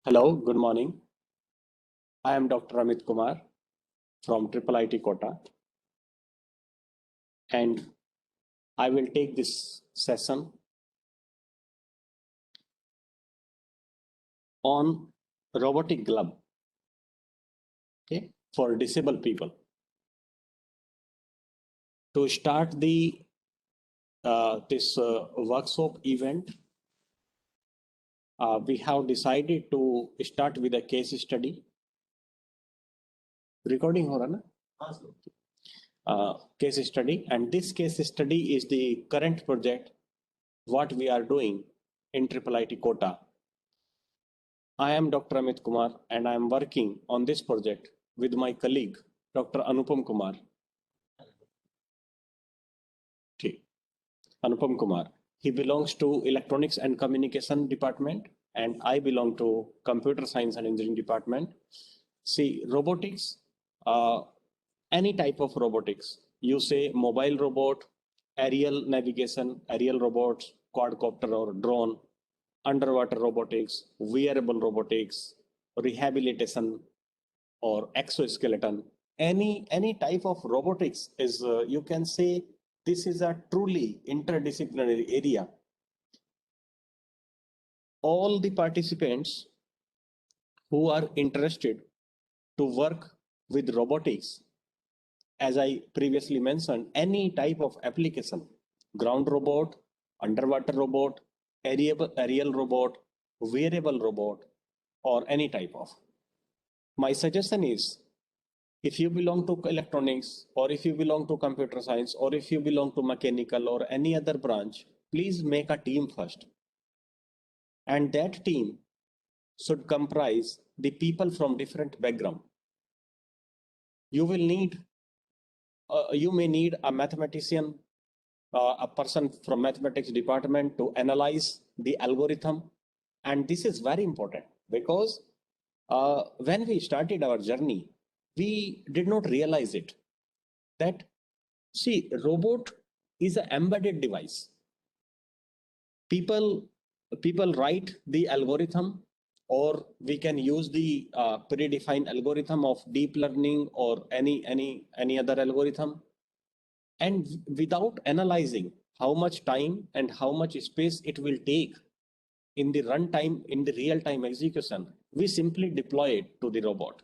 Hello, good morning. I am Dr. Amit Kumar from Triple IT Kota, and I will take this session on robotic glove, okay, for disabled people. To start the this workshop event, we have decided to start with a case study. Recording हो रहा ना? Case study, and this case study is the current project what we are doing in Triple IT Kota. I am Dr. Amit Kumar and I am working on this project with my colleague Dr. Anupam Kumar. Anupam Kumar. He belongs to Electronics and Communication Department and I belong to Computer Science and Engineering Department. See, robotics, any type of robotics, you say mobile robot, aerial navigation, aerial robots, quadcopter or drone, underwater robotics, wearable robotics, rehabilitation or exoskeleton, any type of robotics is, you can say, this is a truly interdisciplinary area. All the participants who are interested to work with robotics, as I previously mentioned, any type of application, ground robot, underwater robot, aerial robot, wearable robot, or any type of. My suggestion is, if you belong to electronics, or if you belong to computer science, or if you belong to mechanical or any other branch, please make a team first. And that team should comprise the people from different background. You will need, you may need a mathematician, a person from mathematics department to analyze the algorithm. And this is very important because when we started our journey, we did not realize it that, see, robot is an embedded device. People write the algorithm, or we can use the predefined algorithm of deep learning or any other algorithm, and without analyzing how much time and how much space it will take in the runtime, in the real-time execution, we simply deploy it to the robot,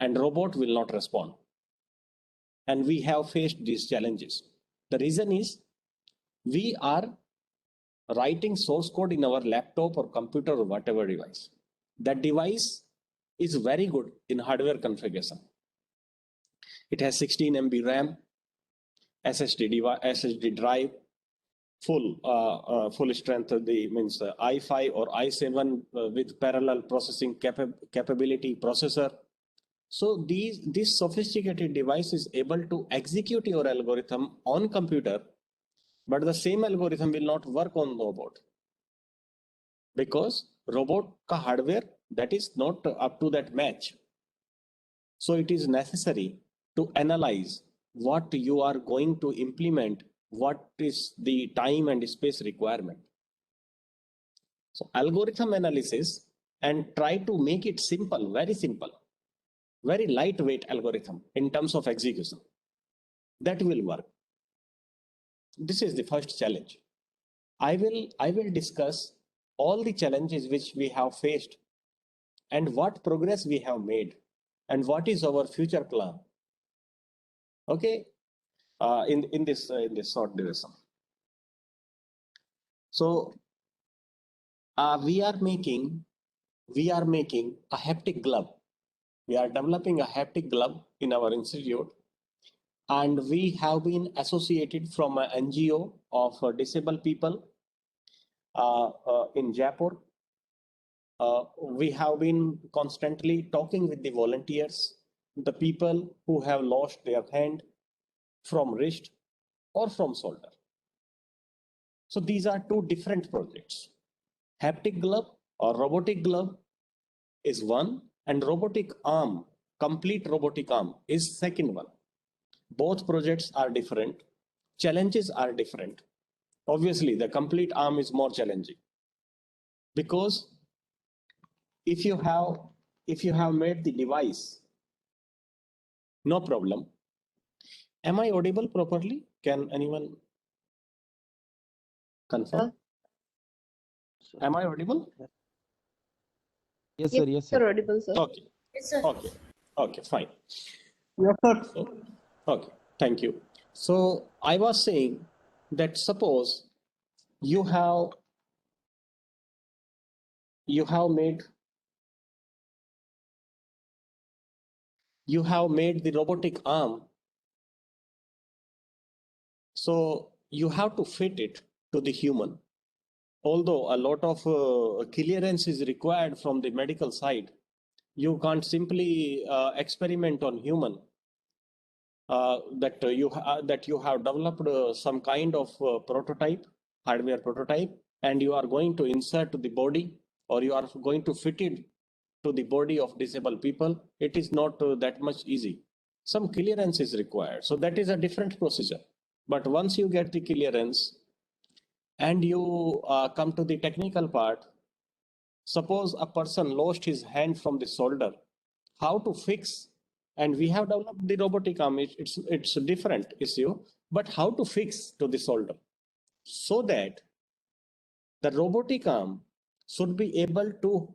and robot will not respond. And we have faced these challenges. The reason is we are writing source code in our laptop or computer or whatever device. That device is very good in hardware configuration. It has 16 MB RAM, SSD drive, full strength of the means i5 or i7 with parallel processing capability processor. So this sophisticated device is able to execute your algorithm on computer, but the same algorithm will not work on robot because robot ka hardware that is not up to that match. So it is necessary to analyze what you are going to implement, what is the time and space requirement. So algorithm analysis, and try to make it simple, very lightweight algorithm in terms of execution. That will work. This is the first challenge. I will discuss all the challenges which we have faced and what progress we have made and what is our future plan. Okay, in this short duration. So we are making a haptic glove. We are developing a haptic glove in our institute, and we have been associated from an NGO of disabled people in Jaipur. We have been constantly talking with the volunteers, the people who have lost their hand from wrist or from shoulder. So these are two different projects. Haptic glove or robotic glove is one, and robotic arm, complete robotic arm, is second one. Both projects are different. Challenges are different. Obviously, the complete arm is more challenging because if you have made the device, no problem. Am I audible properly? Can anyone confirm? Am I audible? Yes, sir. Yes, sir. You're audible, sir. Okay. Yes, sir. Okay, fine. Yes, sir. Okay, thank you. So I was saying that suppose you have made the robotic arm, so you have to fit it to the human. Although a lot of clearance is required from the medical side, you can't simply experiment on human. That you have developed some kind of prototype, hardware prototype, and you are going to insert to the body, or you are going to fit it to the body of disabled people. It is not that much easy. Some clearance is required. So that is a different procedure. But once you get the clearance and you come to the technical part, suppose a person lost his hand from the solder, how to fix? And we have developed the robotic arm. It's a different issue, but how to fix to the solder so that the robotic arm should be able to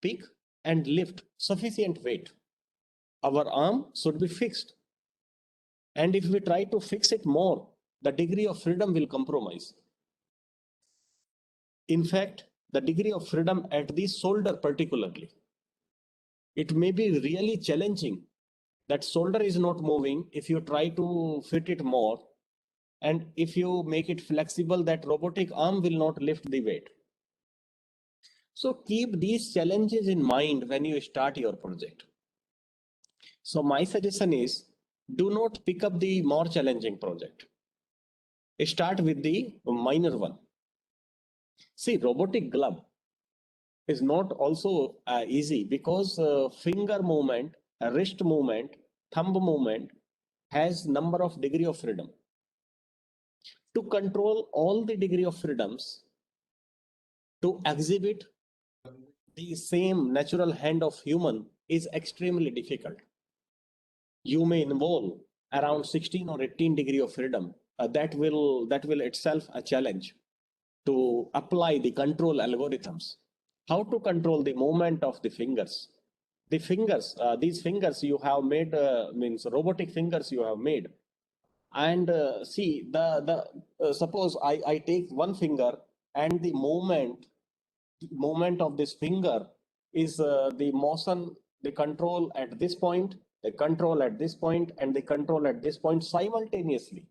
pick and lift sufficient weight. Our arm should be fixed. And if we try to fix it more, the degree of freedom will compromise. In fact, the degree of freedom at the solder particularly, it may be really challenging. That solder is not moving if you try to fit it more. And if you make it flexible, that robotic arm will not lift the weight. So keep these challenges in mind when you start your project. So my suggestion is, do not pick up the more challenging project. Start with the minor one. See, robotic glove is not also easy, because finger movement, wrist movement, thumb movement has number of degree of freedom. To control all the degree of freedoms, to exhibit the same natural hand of human is extremely difficult. You may involve around 16 or 18 degree of freedom. That will itself a challenge to apply the control algorithms. How to control the movement of the fingers? The fingers, these fingers you have made, means robotic fingers you have made. And see, suppose I take one finger, and the movement of this finger is the motion, the control at this point, the control at this point, and the control at this point simultaneously.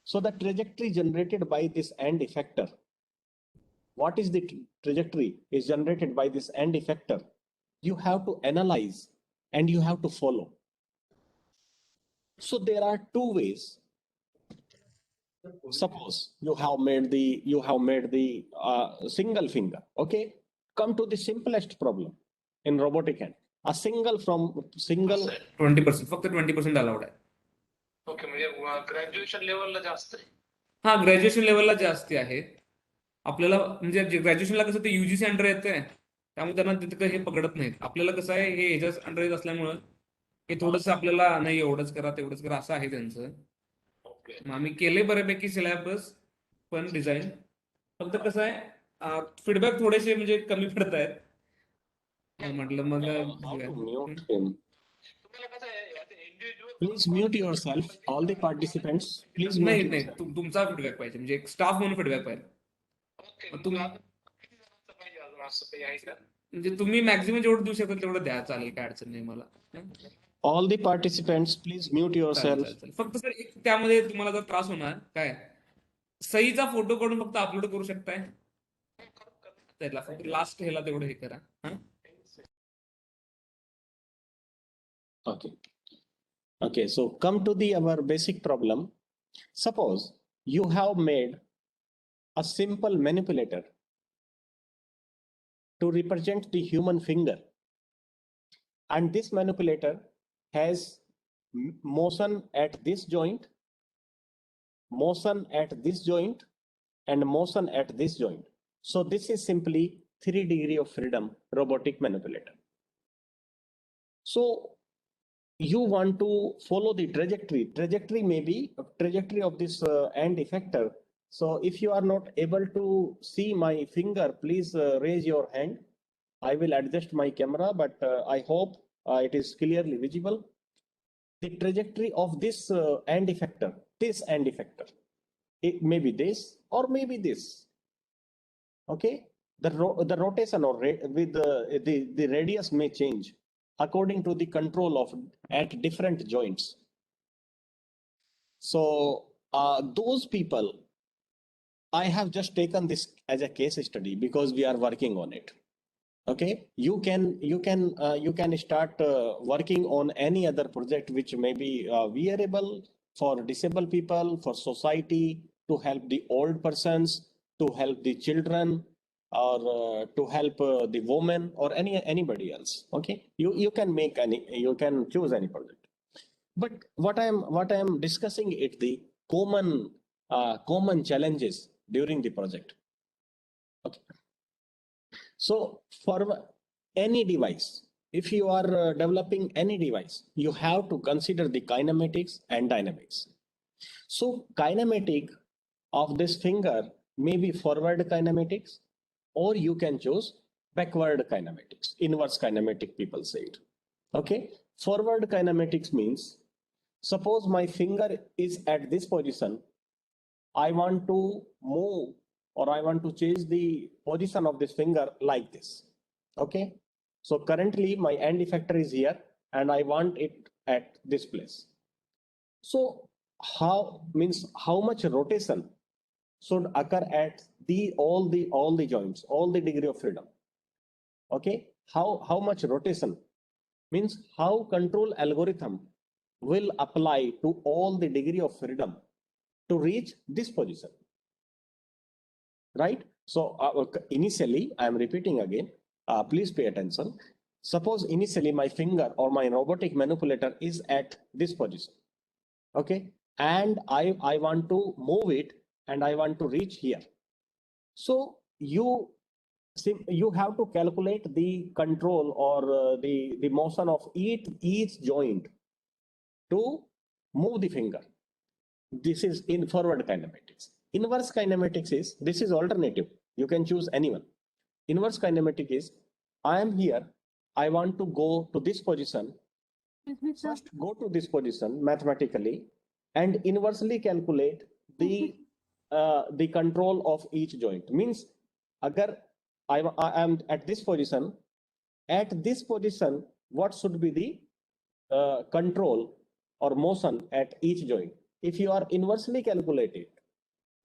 So the trajectory generated by this end effector, what is the trajectory is generated by this end effector? You have to analyze and you have to follow. So there are two ways. Suppose you have made the single finger. Okay, come to the simplest problem in robotic hand. A single 20%, फक्त 20% allowed आहे. Okay, म्हणजे graduation लेवलला जास्त आहे. हा, graduation लेवलला जास्त आहे. आपल्याला म्हणजे ग्रॅज्युएशनला कसं ते युजीसी अंडर येतंय, त्यामुळे त्यांना तिथं हे पकडत नाहीत. आपल्याला कसं आहे, हे ह्याच्या अंडर येत असल्यामुळं हे थोडंसं आपल्याला नाही एवढंच करा तेवढंच करा असं आहे त्यांचं. ओके, मग आम्ही केले बऱ्यापैकी सिलेबस पण डिझाईन. फक्त कसं आहे, फीडबॅक थोडेसे म्हणजे कमी पडत आहेत. म्हटलं मग तुम्हाला कसं आहे individual. Please mute yourself, all the participants. Please mute नाही yourself. तुमचा फीडबॅक पाहिजे, म्हणजे एक स्टाफ म्हणून फीडबॅक पाहिजे. ओके, मग तुम्ही किती जणांचं पाहिजे अजून असं काही आहे का? म्हणजे तुम्ही मॅक्झिमम जेवढं देऊ शकाल तेवढं द्या, चालेल, काय अडचण नाही मला. All the participants, please mute yourself. चालेल. फक्त सर एक त्यामध्ये तुम्हाला जर त्रास होणार काय, सहीचा फोटो काढून फक्त अपलोड करू शकताय त्याला, फक्त लास्ट ह्याला तेवढं हे करा. Okay, so come to our basic problem. Suppose you have made a simple manipulator to represent the human finger, and this manipulator has motion at this joint, motion at this joint, and motion at this joint. So this is simply 3 degree of freedom robotic manipulator. So you want to follow the trajectory may be trajectory of this end effector. So if you are not able to see my finger, please raise your hand. I will adjust my camera, but I hope it is clearly visible. The trajectory of this end effector, it may be this or maybe this. Okay, the rotation or with the radius may change according to the control of at different joints. So those people, I have just taken this as a case study because we are working on it. Okay, you can start working on any other project which may be wearable for disabled people, for society, to help the old persons, to help the children, or to help the women or anybody else. Okay, you can choose any project. But what I am discussing it the common challenges during the project. Okay. So for any device, if you are developing any device, you have to consider the kinematics and dynamics. So kinematic of this finger may be forward kinematics, or you can choose backward kinematics, inverse kinematic people say it. Okay, forward kinematics means, suppose my finger is at this position, I want to move or I want to change the position of this finger like this. Okay, so currently my end effector is here and I want it at this place. So how much rotation should occur at all the joints, all the degree of freedom. Okay, how much rotation means how control algorithm will apply to all the degree of freedom to reach this position, right? So initially, I am repeating again, please pay attention. Suppose initially my finger or my robotic manipulator is at this position, okay, and I want to move it and I want to reach here. So you have to calculate the control or the motion of each joint to move the finger. This is in forward kinematics. Inverse kinematics is, this is alternative. You can choose anyone. Inverse kinematic is, I am here, I want to go to this position. First go to this position mathematically and inversely calculate the control of each joint. Means, agar I am at this position, what should be the control or motion at each joint? If you are inversely calculated,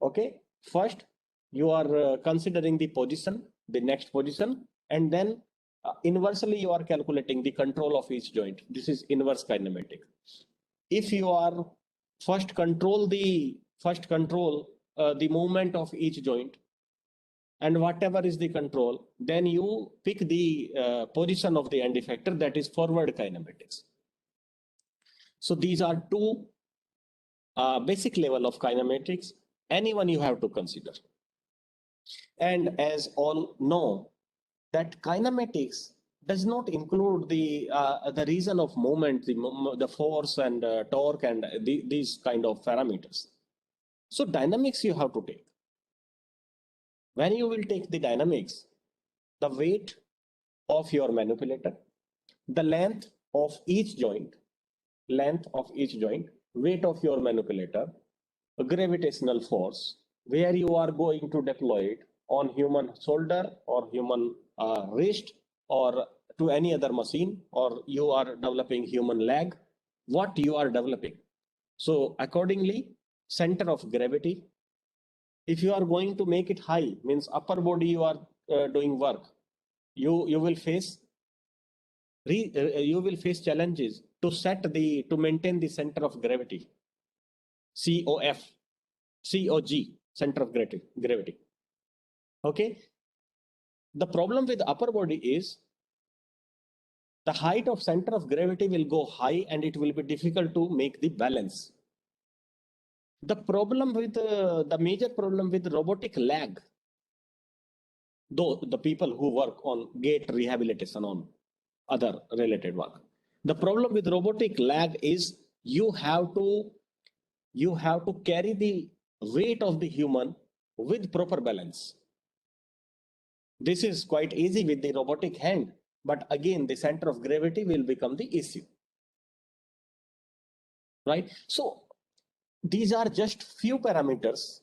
okay, first you are considering the position, the next position, and then inversely you are calculating the control of each joint. This is inverse kinematic. If you are first control the movement of each joint, and whatever is the control, then you pick the position of the end effector, that is forward kinematics. So these are two basic level of kinematics, anyone you have to consider. And as all know, that kinematics does not include the reason of movement, the force and torque and these kind of parameters. So dynamics you have to take. When you will take the dynamics, the weight of your manipulator, the length of each joint, weight of your manipulator, gravitational force, where you are going to deploy it on human shoulder or human wrist or to any other machine, or you are developing human leg, what you are developing. So accordingly, center of gravity, if you are going to make it high, means upper body you are doing work, you will face challenges to maintain the center of gravity, COG, center of gravity. Okay, the problem with upper body is the height of center of gravity will go high and it will be difficult to make the balance. The problem with the major problem with robotic leg, though the people who work on gate rehabilitation on other related work. The problem with robotic lag is you have to carry the weight of the human with proper balance. This is quite easy with the robotic hand, but again, the center of gravity will become the issue. Right? So these are just few parameters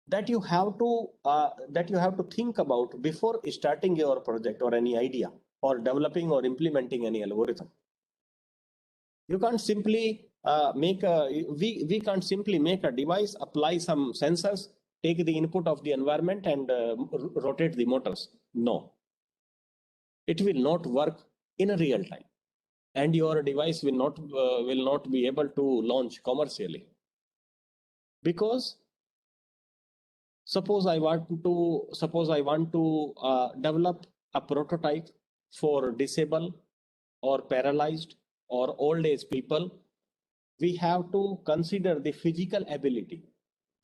that you have to think about before starting your project or any idea or developing or implementing any algorithm. You can't simply we can't simply make a device, apply some sensors, take the input of the environment and rotate the motors. No, it will not work in a real time, and your device will not be able to launch commercially, because suppose I want to develop a prototype for disabled or paralyzed or old age people. We have to consider the physical ability,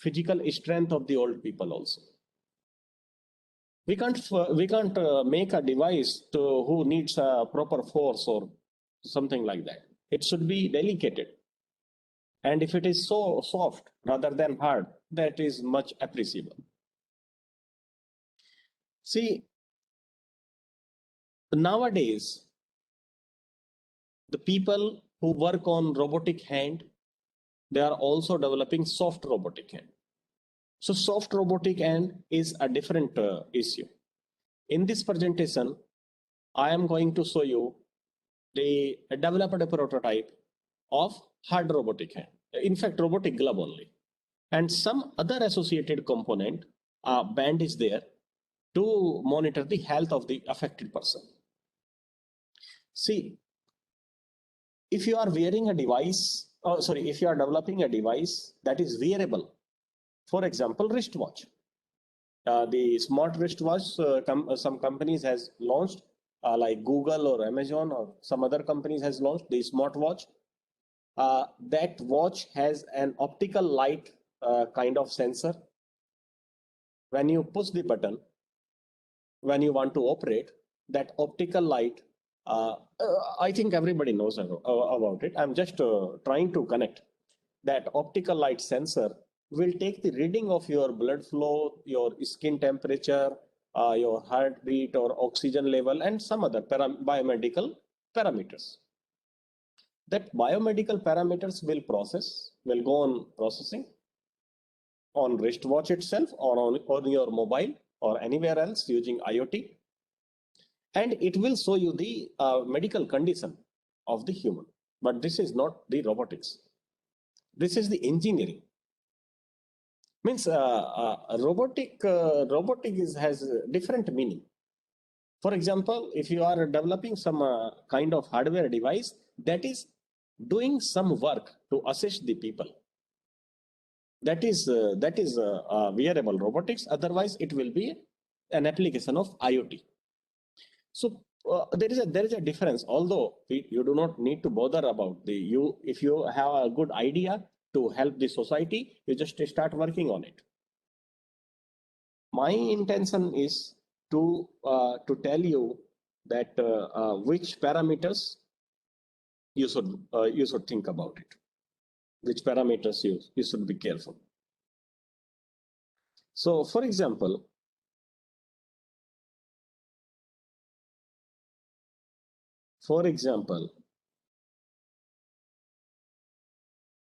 physical strength of the old people also. We can't make a device who needs a proper force or something like that. It should be delicate. And if it is so soft rather than hard, that is much appreciable. See, nowadays, the people who work on robotic hand, they are also developing soft robotic hand. So soft robotic hand is a different issue. In this presentation, I am going to show you the developed prototype of hard robotic hand. In fact, robotic glove only. And some other associated component, band is there to monitor the health of the affected person. See, if you are wearing a device, if you are developing a device that is wearable, for example, wristwatch. The smart wristwatch, some companies has launched, like Google or Amazon or some other companies has launched the smartwatch. That watch has an optical light kind of sensor. When you push the button, when you want to operate, that optical light, I think everybody knows about it. I'm just trying to connect. That optical light sensor will take the reading of your blood flow, your skin temperature, your heartbeat or oxygen level, and some other biomedical parameters. That biomedical parameters will go on processing on wristwatch itself or on your mobile or anywhere else using IoT. And it will show you the medical condition of the human. But this is not the robotics. This is the engineering. Means robotic has a different meaning. For example, if you are developing some kind of hardware device that is doing some work to assist the people, that is wearable robotics. Otherwise, it will be an application of IoT. So there is a difference. Although you do not need to bother about if you have a good idea to help the society, you just start working on it. My intention is to tell you that which parameters you should think about it, which parameters you should be careful. So, for example,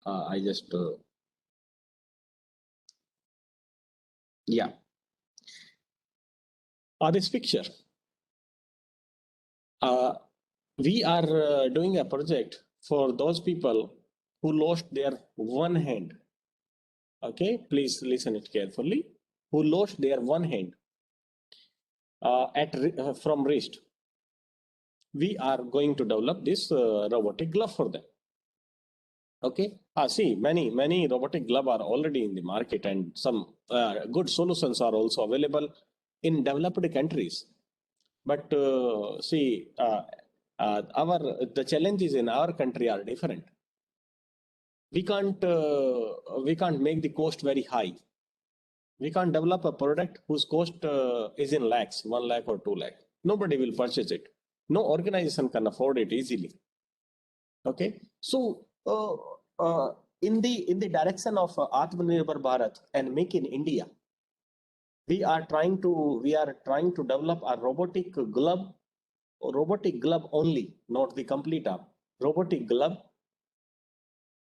I just this picture. We are doing a project for those people who lost their one hand. Okay, please listen it carefully. Who lost their one hand from wrist. We are going to develop this robotic glove for them. Okay. See, many robotic gloves are already in the market, and some good solutions are also available in developed countries. But see, the challenges in our country are different. We can't make the cost very high. We can't develop a product whose cost is in lakhs, 1 lakh or 2 lakh. Nobody will purchase it. No organization can afford it easily. Okay, so in the direction of Atmanirbhar Bharat and Make in India, we are trying to develop a robotic glove only, not the complete arm. Robotic glove,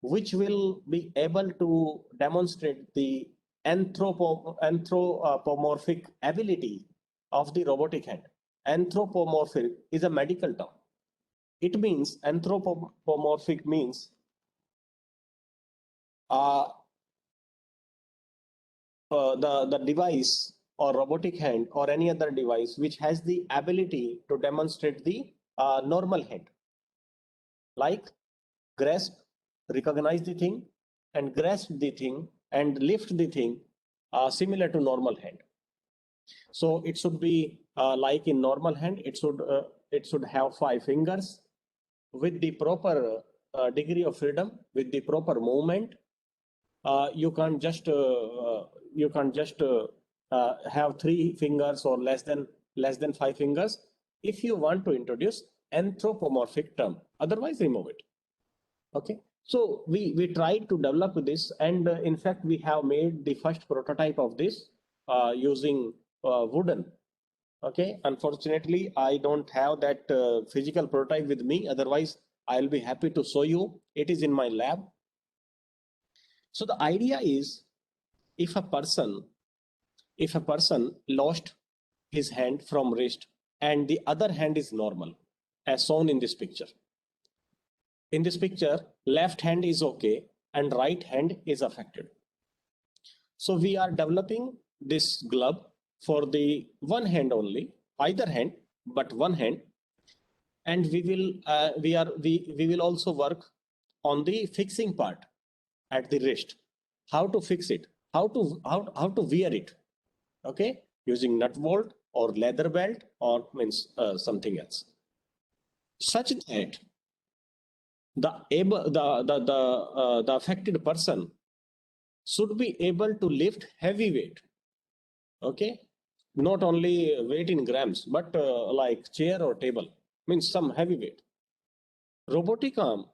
which will be able to demonstrate the anthropomorphic ability of the robotic hand. Anthropomorphic is a medical term. It means anthropomorphic means the device or robotic hand or any other device which has the ability to demonstrate the normal hand, like grasp, recognize the thing, and grasp the thing and lift the thing, similar to normal hand. So it should be like in normal hand. It should have 5 fingers with the proper degree of freedom, with the proper movement. You can't just have 3 fingers or less than 5 fingers if you want to introduce anthropomorphic term. Otherwise, remove it. Okay. So we tried to develop this, and in fact, we have made the first prototype of this using wooden. Okay. Unfortunately, I don't have that physical prototype with me. Otherwise, I'll be happy to show you. It is in my lab. So the idea is, if a person lost his hand from wrist and the other hand is normal, as shown in this picture. In this picture, left hand is okay and right hand is affected. So we are developing this glove for the one hand only, either hand, but one hand. And we will also work on the fixing part at the wrist. How to fix it? How to wear it? Okay, using nut bolt or leather belt or means something else, such that the affected person should be able to lift heavy weight. Okay, not only weight in grams, but like chair or table, means some heavy weight. Robotic arm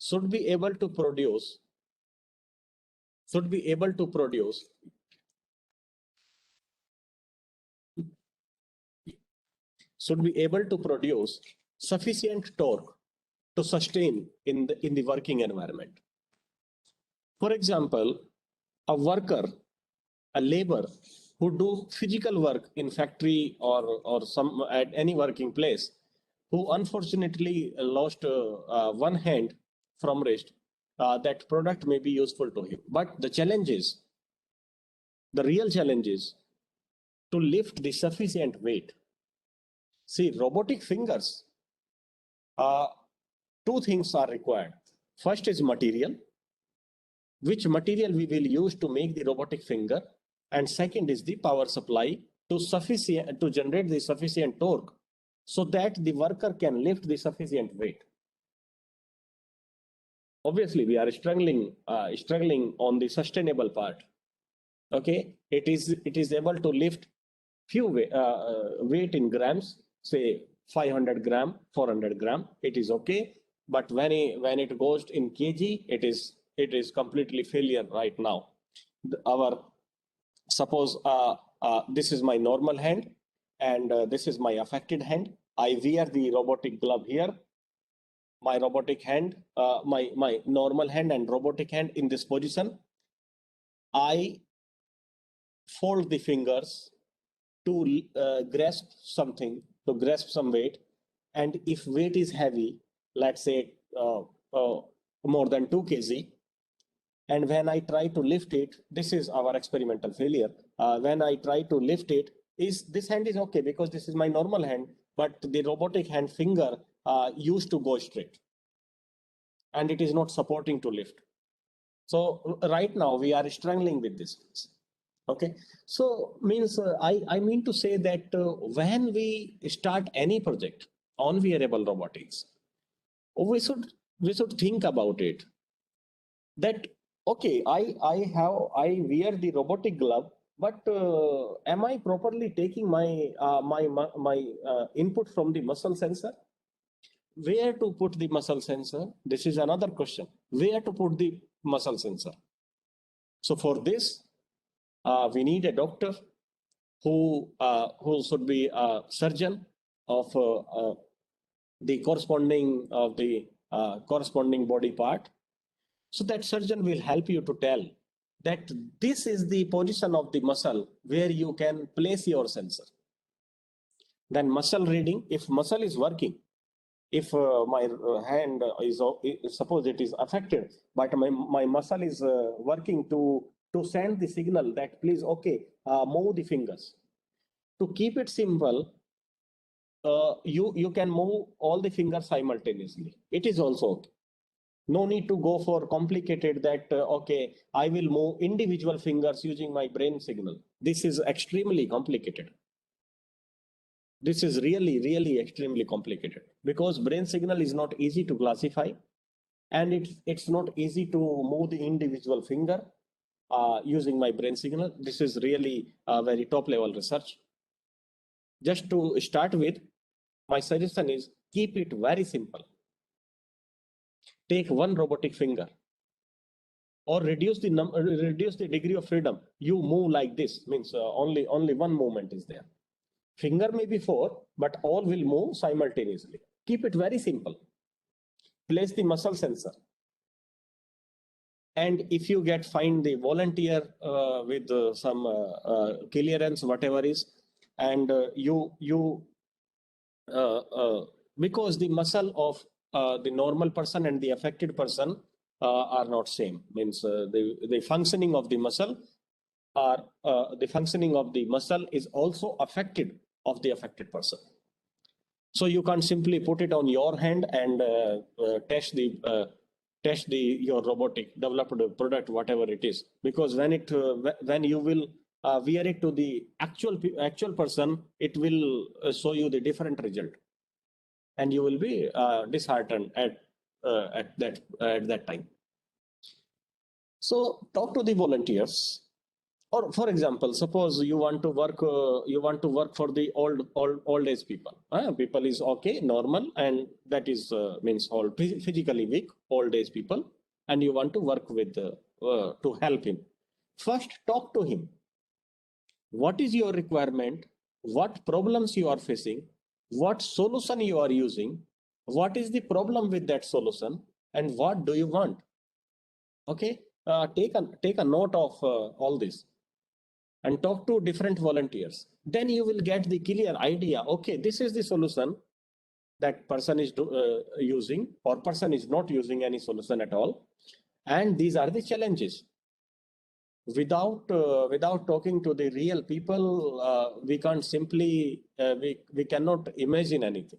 should be able to produce sufficient torque to sustain in the working environment. For example, a labor who do physical work in factory or some at any working place, who unfortunately lost one hand from wrist, that product may be useful to him. But the real challenge is to lift the sufficient weight. See, robotic fingers, 2 things are required. First is material, which material we will use to make the robotic finger, and second is the power supply to generate the sufficient torque so that the worker can lift the sufficient weight. Obviously, we are struggling on the sustainable part. Okay, it is able to lift few weight in grams, say 500 gram, 400 gram. It is okay, but when it goes in kg, it is completely failure right now. Suppose this is my normal hand and this is my affected hand. I wear the robotic glove here. My robotic hand, my normal hand and robotic hand in this position. I fold the fingers to grasp something, to grasp some weight. And if weight is heavy, let's say more than 2 kg, and when I try to lift it, this is our experimental failure. When I try to lift it, this hand is okay because this is my normal hand, but the robotic hand finger used to go straight and it is not supporting to lift. So right now we are struggling with this. Okay, so means I mean to say that when we start any project on wearable robotics, we should think about it. That okay, I wear the robotic glove, but am I properly taking my input from the muscle sensor? Where to put the muscle sensor? This is another question. Where to put the muscle sensor? So for this, we need a doctor who should be a surgeon of the corresponding corresponding body part. So that surgeon will help you to tell that this is the position of the muscle where you can place your sensor. Then muscle reading, if muscle is working, if my hand is, suppose it is affected, but my muscle is working to send the signal that please, okay, move the fingers. To keep it simple, you can move all the fingers simultaneously. It is also okay. No need to go for complicated that, okay, I will move individual fingers using my brain signal. This is extremely complicated. This is really, really extremely complicated because brain signal is not easy to classify, and it's not easy to move the individual finger using my brain signal. This is really a very top level research. Just to start with, my suggestion is keep it very simple. Take one robotic finger or reduce the degree of freedom. You move like this, means only one movement is there. Finger may be 4, but all will move simultaneously. Keep it very simple. Place the muscle sensor. And if you find the volunteer with some clearance, whatever is, and because the muscle of the normal person and the affected person are not same, means the functioning of the muscle is also affected of the affected person. So you can't simply put it on your hand and test your robotic developed product, whatever it is, because when you will wear it to the actual person, it will show you the different result, and you will be disheartened at that time. So talk to the volunteers. Or for example, suppose you want to work for the old age people. People is okay, normal, and that is means all physically weak old age people, and you want to work with to help him. First, talk to him. What is your requirement? What problems you are facing? What solution you are using? What is the problem with that solution? And what do you want? Okay, take a note of all this and talk to different volunteers. Then you will get the clear idea. Okay, this is the solution that person is using, or person is not using any solution at all, and these are the challenges. Without talking to the real people, we can't simply we cannot imagine anything,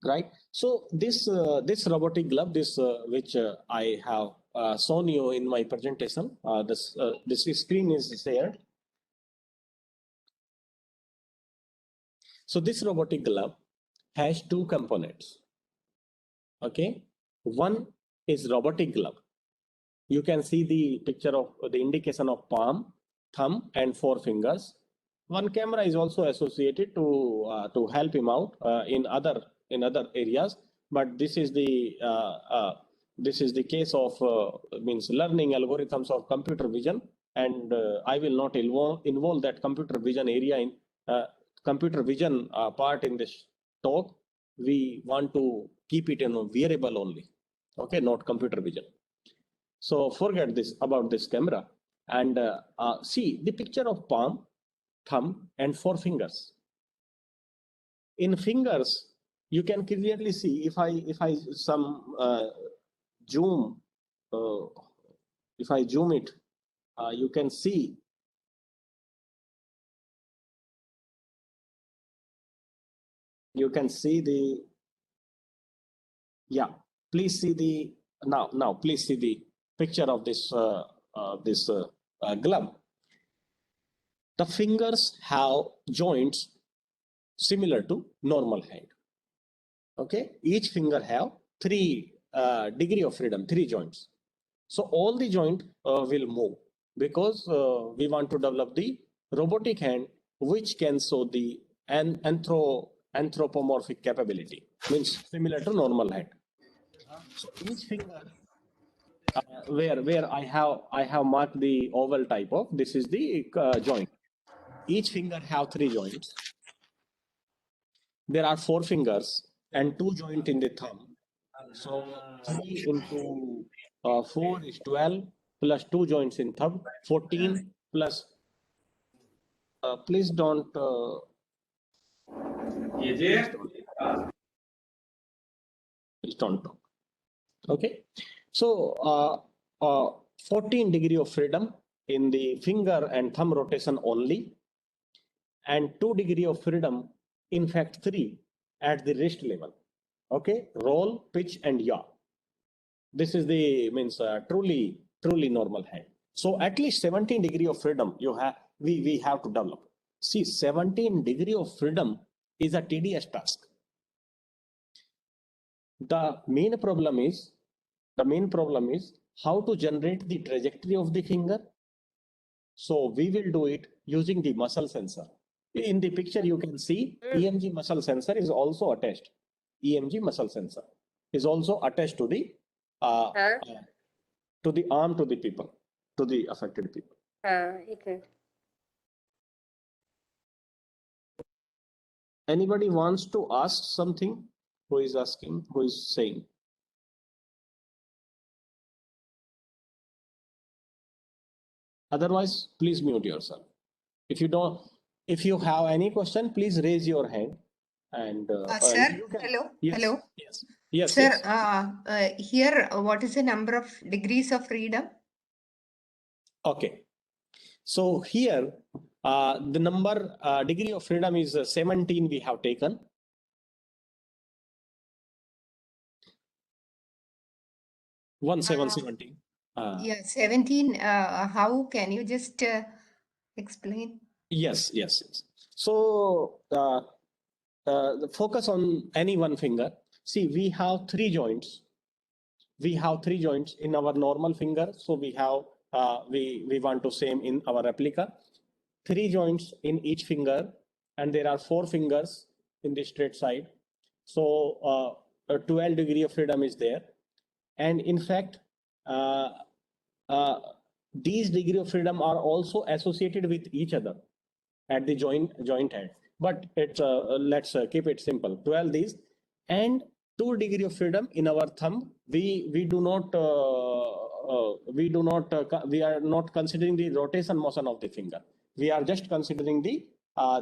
right? So this robotic glove, which I have shown you in my presentation, this screen is shared. So this robotic glove has 2 components. Okay, one is robotic glove. You can see the picture of the indication of palm, thumb, and 4 fingers. One camera is also associated to help him out in other areas, but this is the case of means learning algorithms of computer vision, and I will not involve that computer vision area in computer vision part in this talk. We want to keep it in a variable only, okay, not computer vision. So forget this about this camera, and see the picture of palm, thumb, and 4 fingers. In fingers, you can clearly see, if I zoom, if I zoom it, you can see the, yeah, please see the, now please see the picture of this glove. The fingers have joints similar to normal hand. Okay, each finger have 3 degree of freedom, 3 joints. So all the joint will move. because we want to develop the robotic hand which can show the anthropomorphic capability, means similar to normal hand. So each finger, where I have marked the oval type of, this is the joint. Each finger have 3 joints. There are 4 fingers and 2 joint in the thumb. So 3 into 4 is 12 plus 2 joints in thumb, 14 plus. Please don't. Please don't talk. Okay. So 14 degree of freedom in the finger and thumb rotation only, and 2 degree of freedom, in fact 3 at the wrist level. Okay, roll, pitch, and yaw. This is the means truly normal hand. So at least 17 degree of freedom you have, we have to develop. See, 17 degree of freedom is a tedious task. The main problem is how to generate the trajectory of the finger. So we will do it using the muscle sensor. In the picture you can see EMG muscle sensor is also attached. EMG muscle sensor is also attached to the arm, to the people, to the affected people. Okay. Anybody wants to ask something? Who is asking? Who is saying? Otherwise, please mute yourself. If you have any question, please raise your hand. And Sir, you can, hello. yes, Hello. yes, Sir, yes. here, what is the number of degrees of freedom? Okay. So here, the number degree of freedom is 17 we have taken. One 17. Yeah, 17. How can you just explain? Yes. So focus on any one finger. See, we have 3 joints. We have 3 joints in our normal finger. So we have we want to same in our replica. 3 joints in each finger, and there are 4 fingers in the straight side. So a 12 degree of freedom is there, and in fact these degree of freedom are also associated with each other at the joint end. But it's let's keep it simple. 12 these and 2 degree of freedom in our thumb. We are not considering the rotation motion of the finger. We are just considering the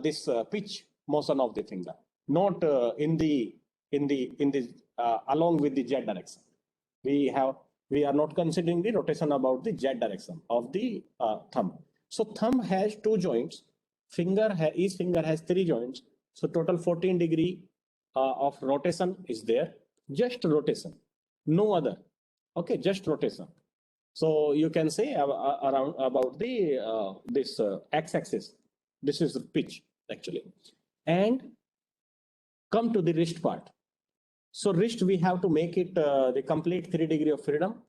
this pitch motion of the finger, not in the along with the Z direction. We are not considering the rotation about the Z direction of the thumb. So thumb has 2 joints. Each finger has 3 joints. So total 14 degree of rotation is there. Just rotation, no other. Okay, just rotation. So you can say around about the this x-axis. This is the pitch actually, and come to the wrist part. So wrist, we have to make it the complete 3 degree of freedom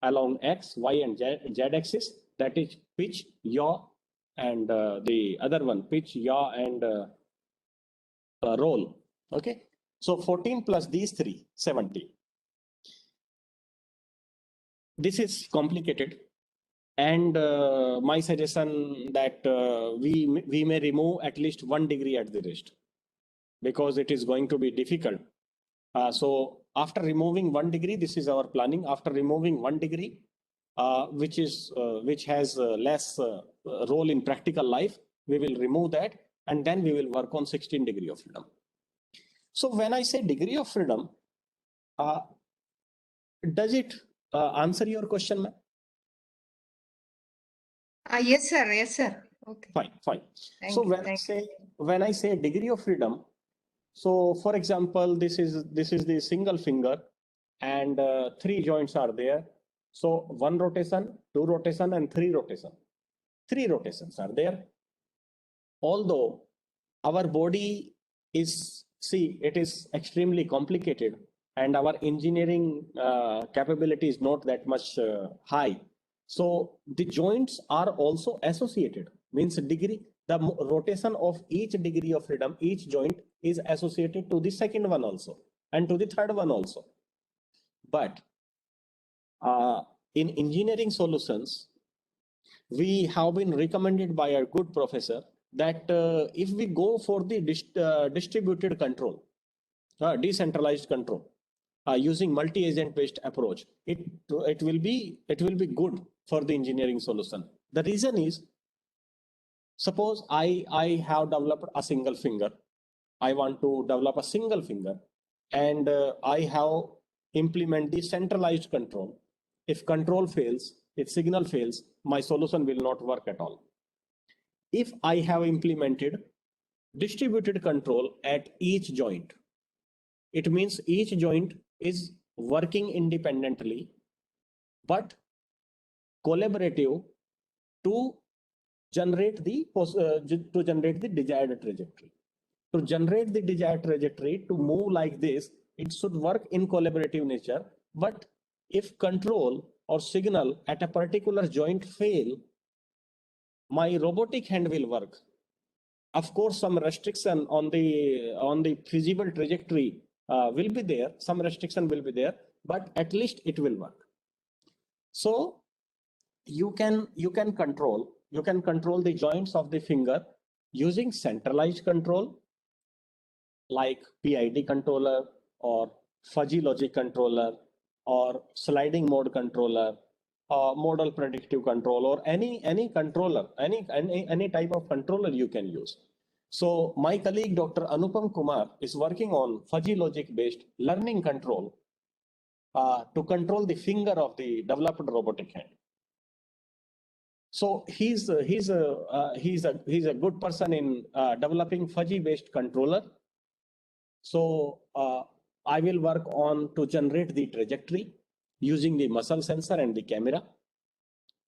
along X, Y, and Z axis. That is pitch, yaw, and the other one, pitch, yaw, and roll. Okay. So 14 plus these 3, 17. This is complicated. And my suggestion that we may remove at least 1 degree at the wrist, because it is going to be difficult. So after removing 1 degree, this is our planning. After removing 1 degree, which has less role in practical life, we will remove that, and then we will work on 16 degree of freedom. So when I say degree of freedom, does it answer your question, ma'am? Yes, sir. Yes, sir. Okay. Fine. Thank So you. when I say degree of freedom, so for example, this is the single finger, and 3 joints are there. So 1 rotation, 2 rotation, and 3 rotation. 3 rotations are there. Although our body is, see, it is extremely complicated, and our engineering capability is not that much high. So the joints are also associated, means degree, the rotation of each degree of freedom, each joint is associated to the second one also and to the third one also. But in engineering solutions, we have been recommended by our good professor that if we go for the distributed control, decentralized control, using multi-agent based approach, it will be good for the engineering solution. The reason is, suppose I have developed a single finger. I want to develop a single finger, and I have implement the centralized control. If control fails, if signal fails, my solution will not work at all. If I have implemented distributed control at each joint, it means each joint is working independently, but collaborative to generate the desired trajectory. To generate the desired trajectory, to move like this, it should work in collaborative nature. But if control or signal at a particular joint fail, my robotic hand will work. Of course, some restriction on the feasible trajectory will be there. Some restriction will be there, but at least it will work. So you can control the joints of the finger using centralized control like PID controller or fuzzy logic controller or sliding mode controller or modal predictive control, or any controller, any type of controller you can use. So my colleague Dr. Anupam Kumar is working on fuzzy logic based learning control to control the finger of the developed robotic hand. So he's a good person in developing fuzzy based controller. So I will work on to generate the trajectory using the muscle sensor and the camera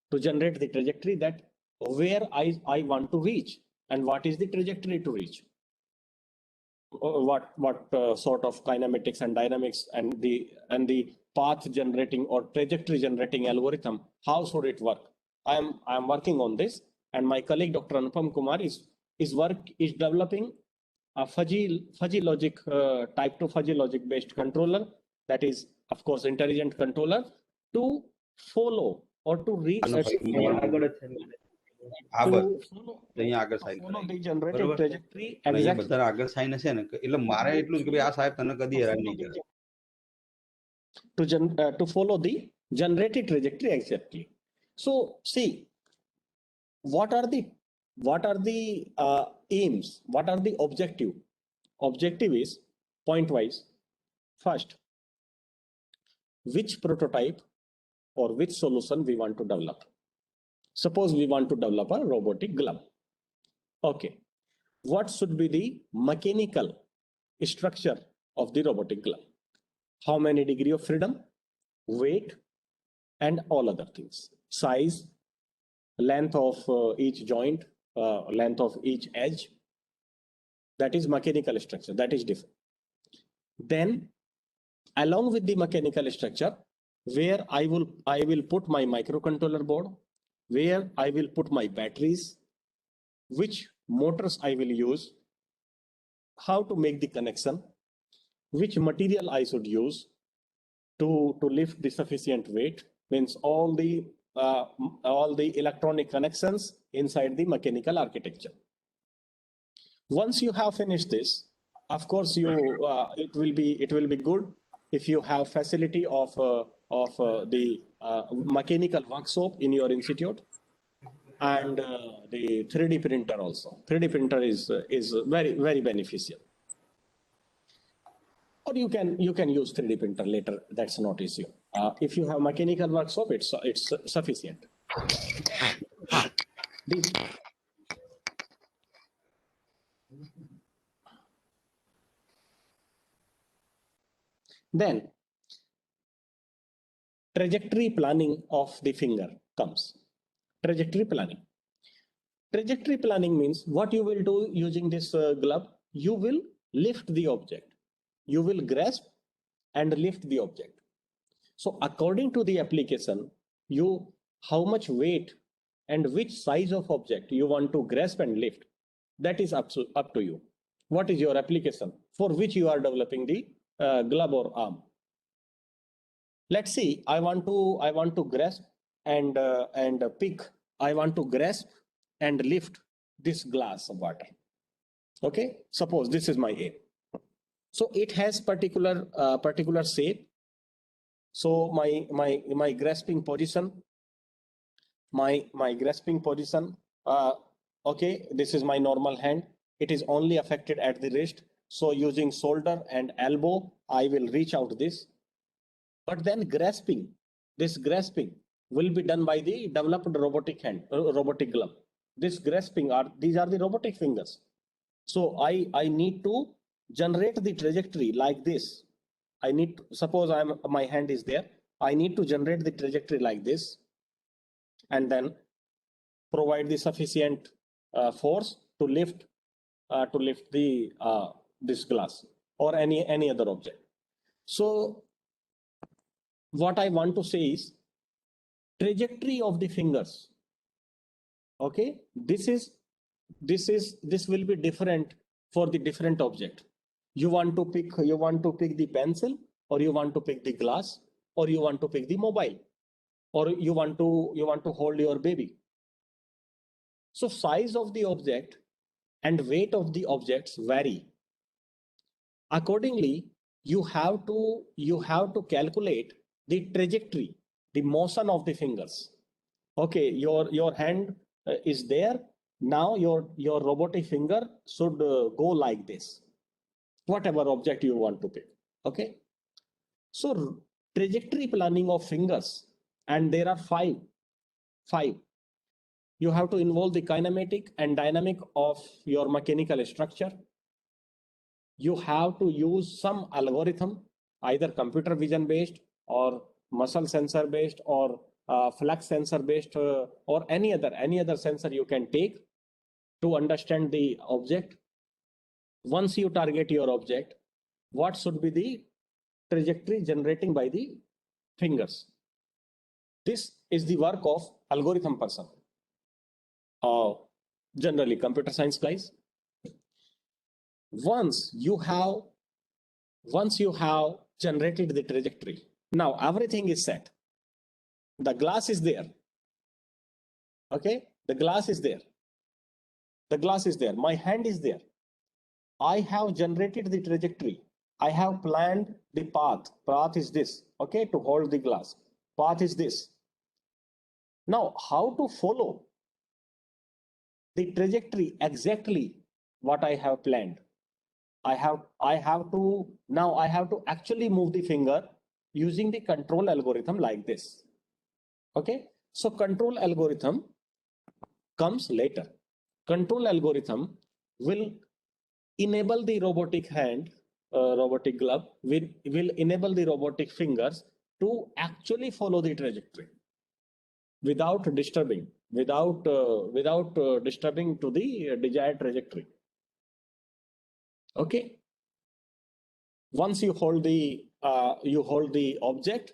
to generate the trajectory that where I want to reach and what is the trajectory to reach. What sort of kinematics and dynamics and the path generating or trajectory generating algorithm, how should it work? I am working on this, and my colleague Dr. Anupam Kumar is developing a fuzzy logic type 2 fuzzy logic based controller, that is of course intelligent controller, to follow or to reach follow the generated trajectory exactly. To follow the generated trajectory exactly. So see, what are the aims? What are the objective? Objective is point-wise. First, which prototype or which solution we want to develop. Suppose we want to develop a robotic glove. Okay, what should be the mechanical structure of the robotic glove? How many degree of freedom, weight, and all other things. Size, length of each joint, length of each edge. That is mechanical structure, that is different. Then along with the mechanical structure, where I will put my microcontroller board, where I will put my batteries, which motors I will use, how to make the connection, which material I should use to lift the sufficient weight, means all the electronic connections inside the mechanical architecture. Once you have finished this, of course, it will be good if you have facility of the mechanical workshop in your institute, and the 3D printer also. 3D printer is very, very beneficial. Or you can use 3D printer later. That's not issue. If you have mechanical workshop, it's sufficient. Then trajectory planning of the finger comes. Trajectory planning. Trajectory planning means what you will do using this glove. You will lift the object. You will grasp and lift the object. So according to the application, how much weight and which size of object you want to grasp and lift, that is up to you. What is your application for which you are developing the glove or arm? Let's see, I want to grasp and pick. I want to grasp and lift this glass of water. Okay, suppose this is my aim. So it has particular shape. So my grasping position, my grasping position. Okay, this is my normal hand. It is only affected at the wrist. So using shoulder and elbow, I will reach out this. But then this grasping will be done by the developed robotic hand, robotic glove. This grasping these are the robotic fingers. So I need to generate the trajectory like this. I need to, suppose my hand is there. I need to generate the trajectory like this, and then provide the sufficient force to lift the this glass or any other object. So what I want to say is trajectory of the fingers. Okay, this will be different for the different object. You want to pick the pencil, or you want to pick the glass, or you want to pick the mobile, or you want to hold your baby. So size of the object and weight of the objects vary. Accordingly, you have to calculate the trajectory, the motion of the fingers. Okay, your hand is there. Now your robotic finger should go like this, whatever object you want to pick. Okay, so trajectory planning of fingers, and there are five. You have to involve the kinematic and dynamic of your mechanical structure. You have to use some algorithm, either computer vision based or muscle sensor based or flex sensor based or any other sensor you can take to understand the object. Once you target your object, what should be the trajectory generating by the fingers? This is the work of algorithm person, generally computer science guys. Once you have generated the trajectory, now everything is set. The glass is there. Okay, the glass is there. My hand is there. I have generated the trajectory. I have planned the path. Path is this. Okay, to hold the glass. Path is this. Now, how to follow the trajectory exactly what I have planned? I have to actually move the finger using the control algorithm like this. Okay, so control algorithm comes later. Control algorithm will enable the robotic hand, robotic glove, will enable the robotic fingers to actually follow the trajectory without disturbing to the desired trajectory. Okay. Once you hold the object,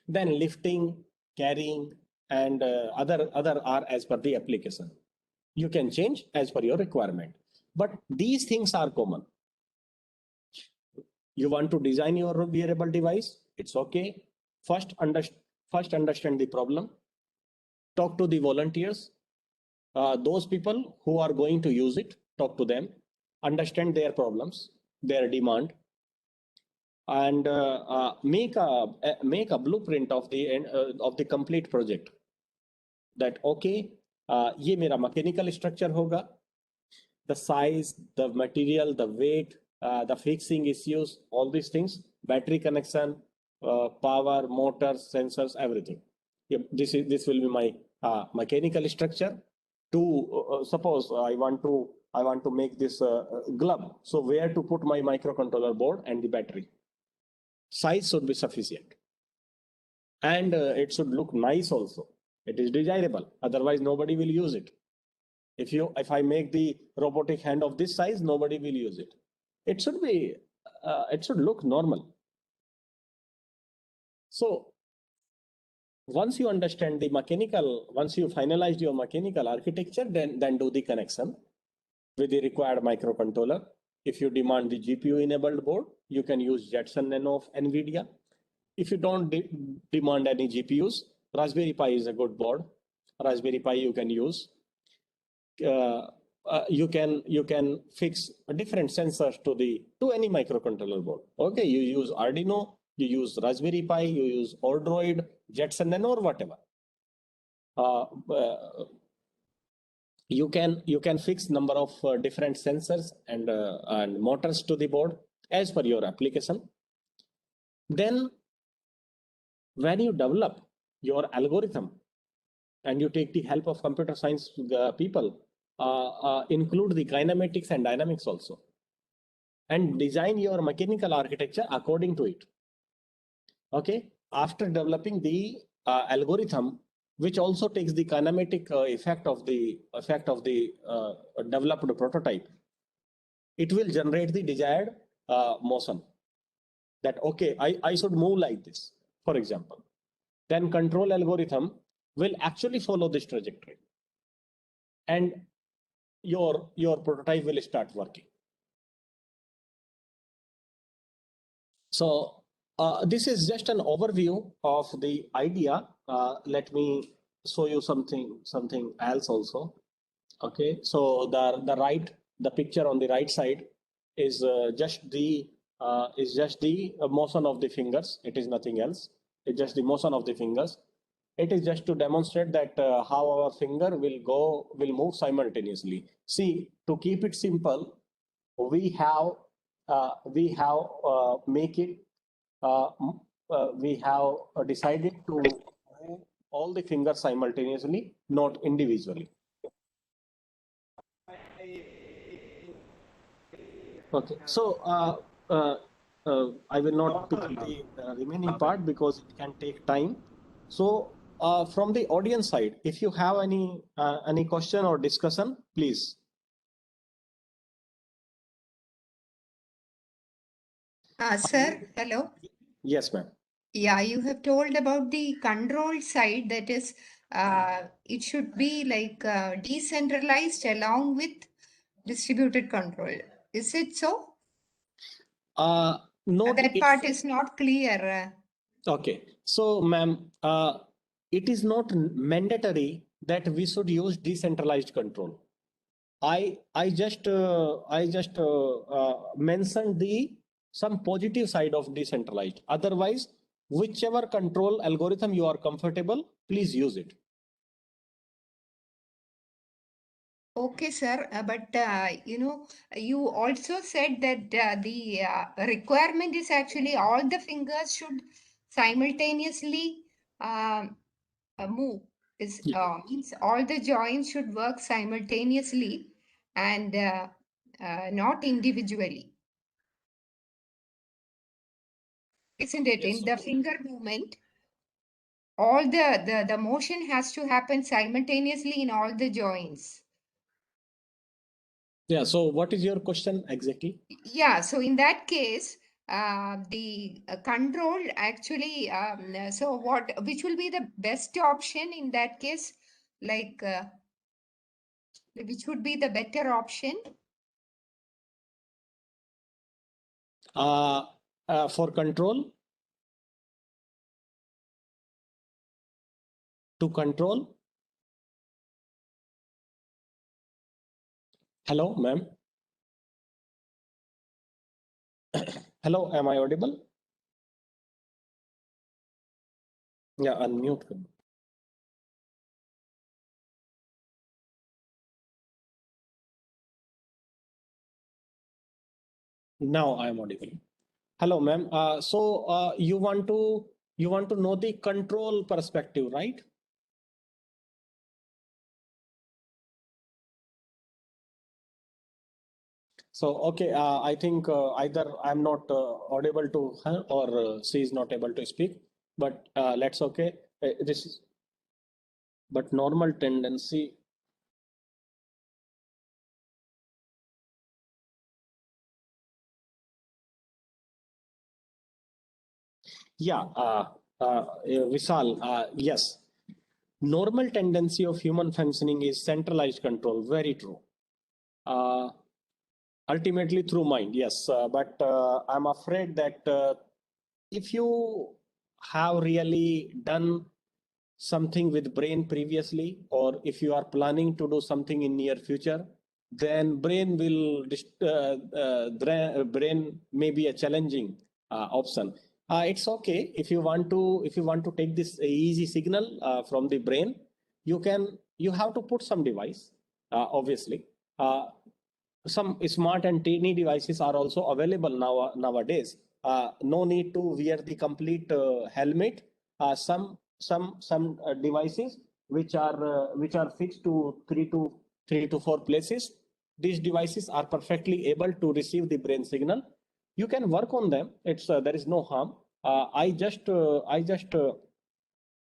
then lifting, carrying, and other are as per the application. You can change as per your requirement, but these things are common. You want to design your wearable device, it's okay. First understand the problem. Talk to the volunteers, those people who are going to use it. Talk to them, understand their problems, their demand, and make a blueprint of the complete project. That okay, ये मेरा mechanical structure होगा, the size, the material, the weight, the fixing issues, all these things, battery connection, power, motors, sensors, everything. This will be my mechanical structure. To suppose I want to make this glove. So where to put my microcontroller board and the battery? Size should be sufficient, and it should look nice also. It is desirable. Otherwise, nobody will use it. If I make the robotic hand of this size, nobody will use it. It should look normal. So once you understand the mechanical, once you finalized your mechanical architecture, then do the connection with the required microcontroller. If you demand the GPU enabled board, you can use Jetson Nano of NVIDIA. If you don't demand any GPUs, Raspberry Pi is a good board. Raspberry Pi you can use. You can fix different sensors to any microcontroller board. Okay, you use Arduino, you use Raspberry Pi, you use Odroid, Jetson Nano, or whatever. You can fix number of different sensors and motors to the board as per your application. Then when you develop your algorithm and you take the help of computer science people, include the kinematics and dynamics also, and design your mechanical architecture according to it. Okay, after developing the algorithm, which also takes the kinematic effect of the developed prototype, it will generate the desired motion. That okay, I should move like this, for example. Then control algorithm will actually follow this trajectory, and your prototype will start working. So this is just an overview of the idea. Let me show you something else also. Okay, so the picture on the right side is just the motion of the fingers. It is nothing else. It's just the motion of the fingers. It is just to demonstrate that how our finger will move simultaneously. See, to keep it simple, we have decided to move all the fingers simultaneously, not individually. Okay, so I will not pick the remaining part because it can take time. So from the audience side, if you have any question or discussion, please. Sir, hello. Yes, ma'am. Yeah, you have told about the control side, that is, it should be like decentralized along with distributed control. Is it so? No, That part is not clear. Okay, so ma'am, it is not mandatory that we should use decentralized control. I just mentioned some positive side of decentralized. Otherwise, whichever control algorithm you are comfortable, please use it. Okay, sir, but you also said that the requirement is actually all the fingers should simultaneously move. Means all the joints should work simultaneously and not individually. Isn't it? Yes. In the finger movement, all the motion has to happen simultaneously in all the joints. Yeah. So, what is your question exactly? Yeah, so in that case, the control actually, so which will be the best option in that case? Like, which would be the better option? For control, to control. Hello, ma'am. Hello, am I audible? Yeah, unmute. Now I am audible. Hello, ma'am. So you want to know the control perspective, right? So okay, I think either I'm not audible to her or she is not able to speak. But let's okay. This is but normal tendency. Yeah. Vishal, yes. Normal tendency of human functioning is centralized control. Very true. Ultimately through mind, yes. But I'm afraid that if you have really done something with brain previously, or if you are planning to do something in near future, then brain may be a challenging option. It's okay if you want to take this easy signal from the brain. You have to put some device, obviously. Some smart and tiny devices are also available nowadays. No need to wear the complete helmet. Some devices which are fixed to three to four places. These devices are perfectly able to receive the brain signal. You can work on them. It's there is no harm. I just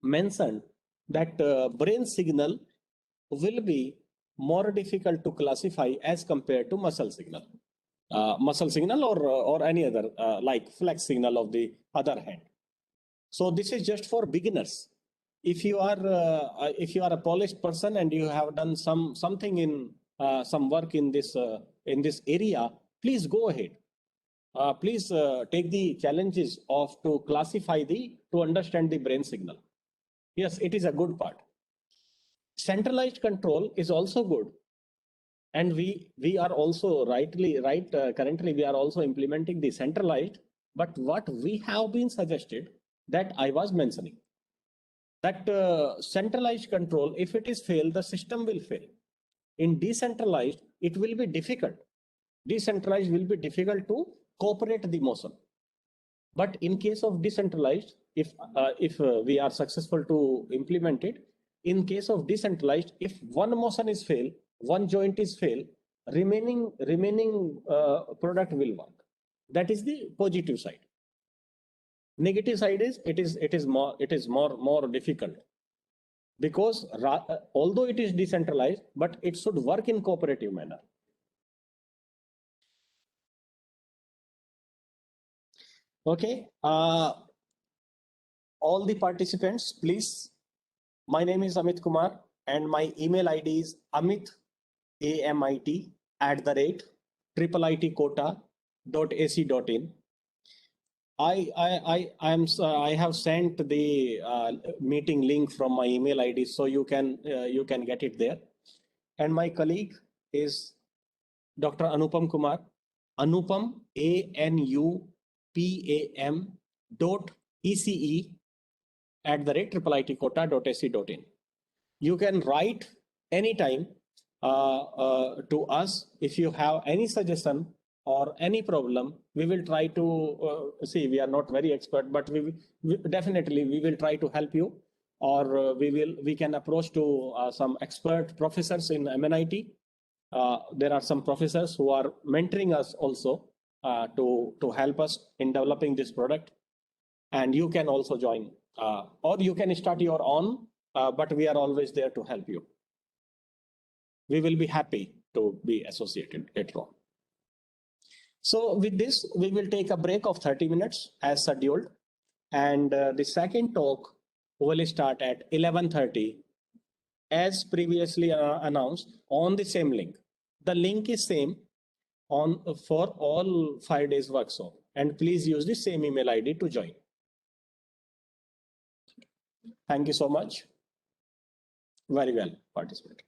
mentioned that brain signal will be more difficult to classify as compared to muscle signal or any other like flex signal of the other hand. So this is just for beginners. If you are a polished person and you have done something in some work in this area, please go ahead. Please take the challenges of to understand the brain signal. Yes, it is a good part. Centralized control is also good, and we are also currently we are also implementing the centralized. But what we have been suggested, that I was mentioning, that centralized control, if it is failed, the system will fail. In decentralized, it will be difficult. Decentralized will be difficult to cooperate the motion. But in case of decentralized, if we are successful to implement it, in case of decentralized, if one motion is failed, one joint is failed, remaining product will work. That is the positive side. Negative side is it is more difficult, because although it is decentralized, but it should work in cooperative manner. Okay, all the participants, please. My name is Amit Kumar, and my email ID is amit@IITkota.ac.in. I have sent the meeting link from my email ID, so you can get it there. And my colleague is Dr. Anupam Kumar. Anupam, ANUPAM.ECE@IITkota.ac.in. You can write anytime to us if you have any suggestion or any problem. We will try to see. We are not very expert, but we definitely will try to help you, or we can approach to some expert professors in MNIT. There are some professors who are mentoring us also to help us in developing this product, and you can also join, or you can start your own, but we are always there to help you. We will be happy to be associated later on. So with this, we will take a break of 30 minutes as scheduled, and the second talk will start at 11:30 as previously announced on the same link. The link is same for all 5 days workshop, and please use the same email ID to join. Thank you so much. Very well, participant.